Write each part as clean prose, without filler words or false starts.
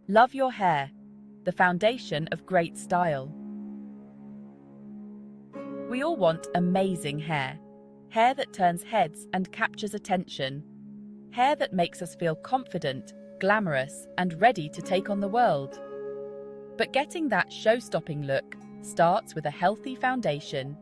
Love your hair, the foundation of great style. We all want amazing hair. Hair that turns heads and captures attention. Hair that makes us feel confident, glamorous, and ready to take on the world. But getting that show-stopping look starts with a healthy foundation,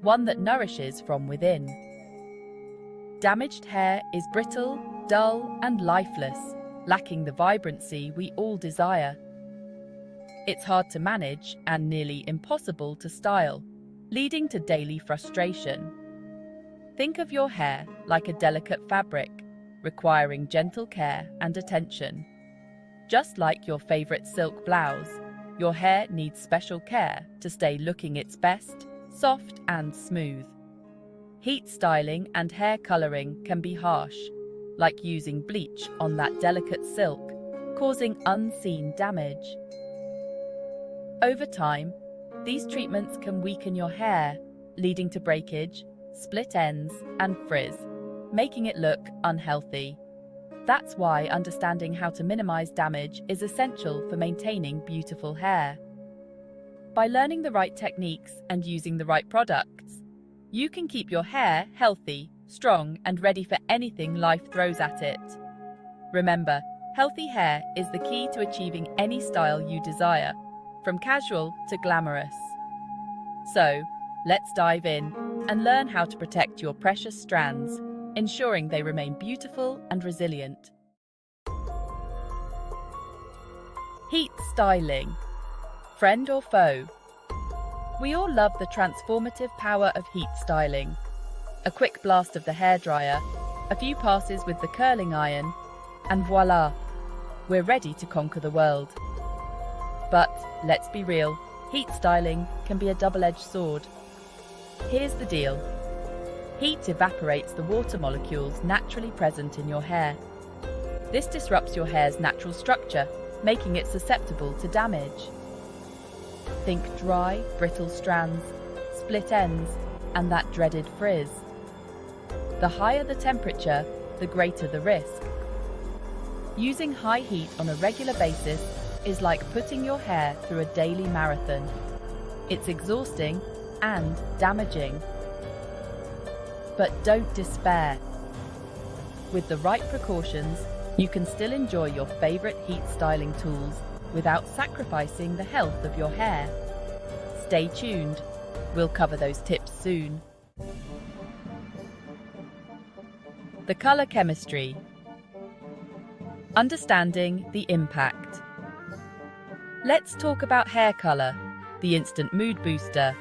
one that nourishes from within. Damaged hair is brittle, dull, and lifeless, lacking the vibrancy we all desire. It's hard to manage and nearly impossible to style, leading to daily frustration. Think of your hair like a delicate fabric, requiring gentle care and attention. Just like your favorite silk blouse, your hair needs special care to stay looking its best, soft and smooth. Heat styling and hair coloring can be harsh, like using bleach on that delicate silk, causing unseen damage. Over time, these treatments can weaken your hair, leading to breakage, split ends, and frizz, making it look unhealthy. That's why understanding how to minimize damage is essential for maintaining beautiful hair. By learning the right techniques and using the right products, you can keep your hair healthy, strong, and ready for anything life throws at it. Remember, healthy hair is the key to achieving any style you desire, from casual to glamorous. So, let's dive in and learn how to protect your precious strands, ensuring they remain beautiful and resilient. Heat styling. Friend or foe? We all love the transformative power of heat styling. A quick blast of the hairdryer, a few passes with the curling iron, and voila, we're ready to conquer the world. But let's be real, heat styling can be a double-edged sword. Here's the deal. Heat evaporates the water molecules naturally present in your hair. This disrupts your hair's natural structure, making it susceptible to damage. Think dry, brittle strands, split ends, and that dreaded frizz. The higher the temperature, the greater the risk. Using high heat on a regular basis is like putting your hair through a daily marathon. It's exhausting and damaging. But don't despair. With the right precautions, you can still enjoy your favorite heat styling tools without sacrificing the health of your hair. Stay tuned. We'll cover those tips soon. The color chemistry. Understanding the impact. Let's talk about hair color, the instant mood booster,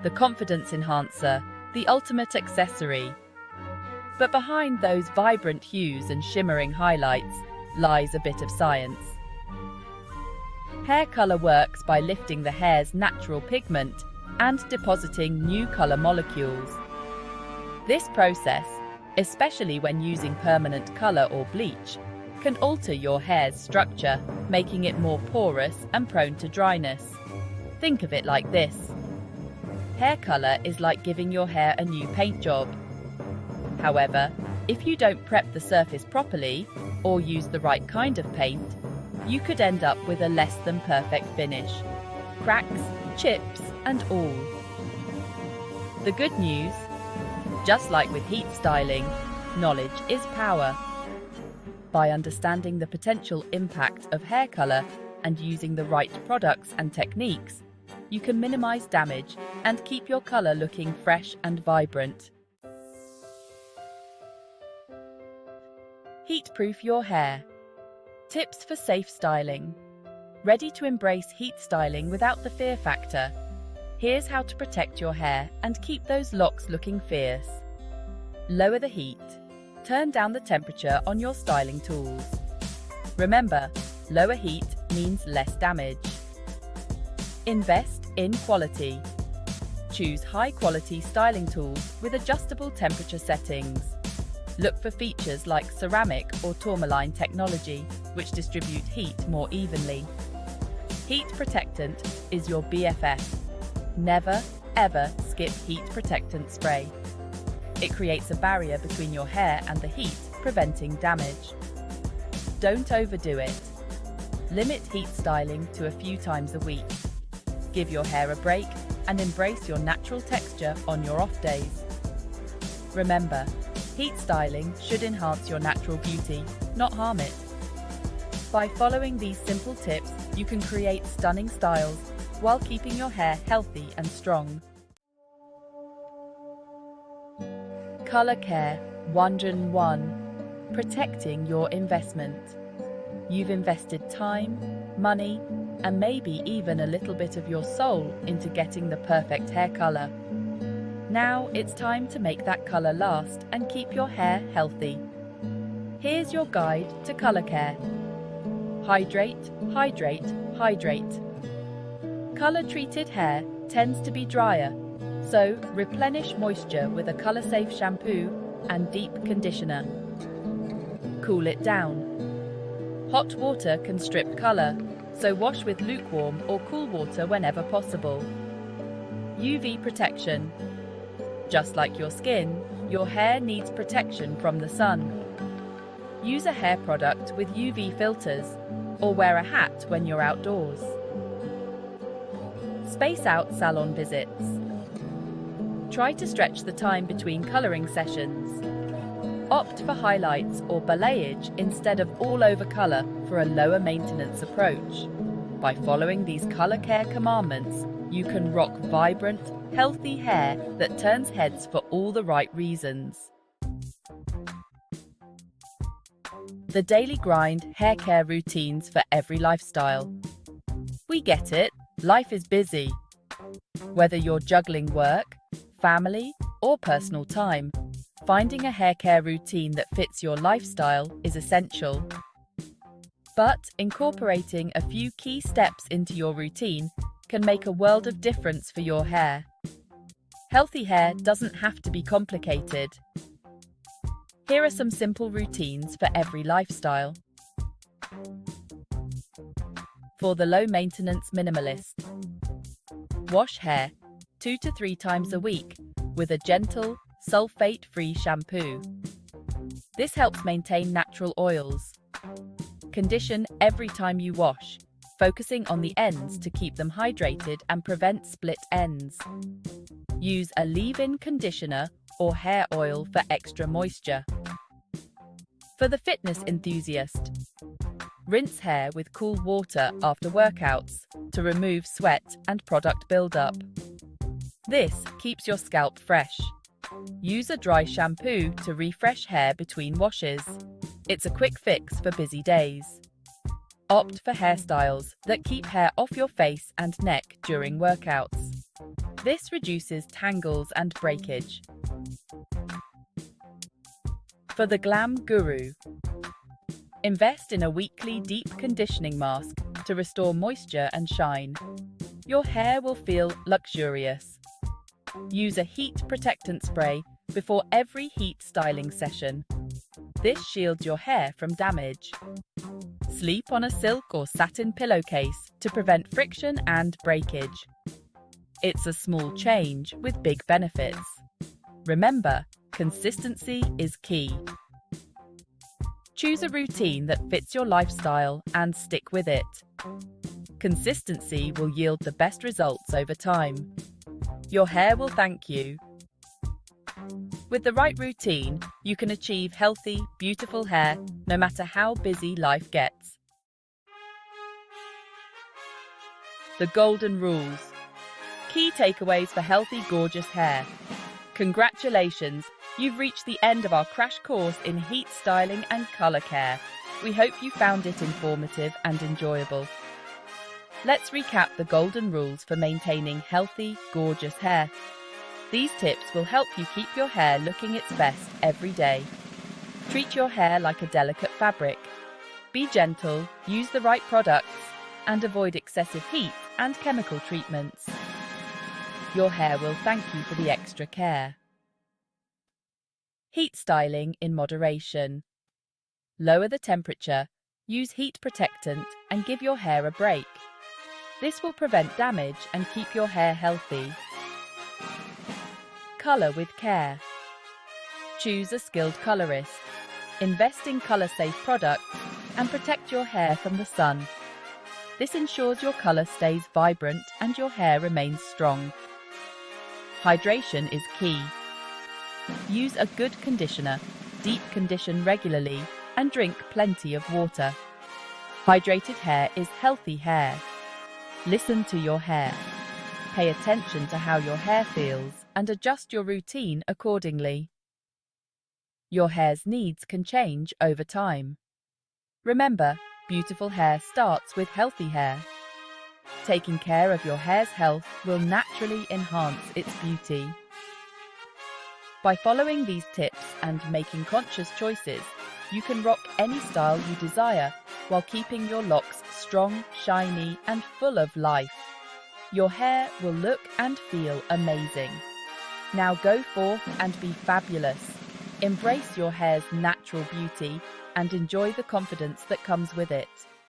the confidence enhancer, the ultimate accessory. But behind those vibrant hues and shimmering highlights lies a bit of science. Hair color works by lifting the hair's natural pigment and depositing new color molecules. This process, especially when using permanent color or bleach, can alter your hair's structure, making it more porous and prone to dryness. Think of it like this. Hair color is like giving your hair a new paint job. However, if you don't prep the surface properly or use the right kind of paint, you could end up with a less than perfect finish. Cracks, chips, and all. The good news? Just like with heat styling, knowledge is power. By understanding the potential impact of hair color and using the right products and techniques, you can minimize damage and keep your color looking fresh and vibrant. Heat-proof your hair. Tips for safe styling. Ready to embrace heat styling without the fear factor? Here's how to protect your hair and keep those locks looking fierce. Lower the heat. Turn down the temperature on your styling tools. Remember, lower heat means less damage. Invest in quality. Choose high-quality styling tools with adjustable temperature settings. Look for features like ceramic or tourmaline technology, which distribute heat more evenly. Heat protectant is your BFF. Never, ever skip heat protectant spray. It creates a barrier between your hair and the heat, preventing damage. Don't overdo it. Limit heat styling to a few times a week. Give your hair a break and embrace your natural texture on your off days. Remember, heat styling should enhance your natural beauty, not harm it. By following these simple tips, you can create stunning styles while keeping your hair healthy and strong. Color Care 101. Protecting your investment. You've invested time, money, and maybe even a little bit of your soul into getting the perfect hair color. Now it's time to make that color last and keep your hair healthy. Here's your guide to color care. Hydrate, hydrate, hydrate. Color-treated hair tends to be drier, so replenish moisture with a color-safe shampoo and deep conditioner. Cool it down. Hot water can strip color, so wash with lukewarm or cool water whenever possible. UV protection. Just like your skin, your hair needs protection from the sun. Use a hair product with UV filters, or wear a hat when you're outdoors. Space out salon visits. Try to stretch the time between coloring sessions. Opt for highlights or balayage instead of all-over color for a lower maintenance approach. By following these color care commandments, you can rock vibrant, healthy hair that turns heads for all the right reasons. The daily grind hair care routines for every lifestyle. We get it, life is busy. Whether you're juggling work, family, or personal time, finding a hair care routine that fits your lifestyle is essential. But incorporating a few key steps into your routine can make a world of difference for your hair. Healthy hair doesn't have to be complicated. Here are some simple routines for every lifestyle. For the low-maintenance minimalist. Wash hair 2 to 3 times a week with a gentle, sulfate-free shampoo. This helps maintain natural oils. Condition every time you wash, focusing on the ends to keep them hydrated and prevent split ends. Use a leave-in conditioner or hair oil for extra moisture. For the fitness enthusiast, rinse hair with cool water after workouts to remove sweat and product buildup. This keeps your scalp fresh. Use a dry shampoo to refresh hair between washes. It's a quick fix for busy days. Opt for hairstyles that keep hair off your face and neck during workouts. This reduces tangles and breakage. For the glam guru, invest in a weekly deep conditioning mask to restore moisture and shine. Your hair will feel luxurious. Use a heat protectant spray before every heat styling session. This shields your hair from damage. Sleep on a silk or satin pillowcase to prevent friction and breakage. It's a small change with big benefits. Remember, consistency is key. Choose a routine that fits your lifestyle and stick with it. Consistency will yield the best results over time. Your hair will thank you. With the right routine, you can achieve healthy, beautiful hair no matter how busy life gets. The golden rules. Key takeaways for healthy, gorgeous hair. Congratulations, you've reached the end of our crash course in heat styling and color care. We hope you found it informative and enjoyable. Let's recap the golden rules for maintaining healthy, gorgeous hair. These tips will help you keep your hair looking its best every day. Treat your hair like a delicate fabric. Be gentle, use the right products, and avoid excessive heat and chemical treatments. Your hair will thank you for the extra care. Heat styling in moderation. Lower the temperature, use heat protectant, and give your hair a break. This will prevent damage and keep your hair healthy. Color with care. Choose a skilled colorist. Invest in color-safe products and protect your hair from the sun. This ensures your color stays vibrant and your hair remains strong. Hydration is key. Use a good conditioner, deep condition regularly, and drink plenty of water. Hydrated hair is healthy hair. Listen to your hair. Pay attention to how your hair feels and adjust your routine accordingly. Your hair's needs can change over time. Remember, beautiful hair starts with healthy hair. Taking care of your hair's health will naturally enhance its beauty. By following these tips and making conscious choices, you can rock any style you desire while keeping your locks strong, shiny, and full of life. Your hair will look and feel amazing. Now go forth and be fabulous. Embrace your hair's natural beauty and enjoy the confidence that comes with it.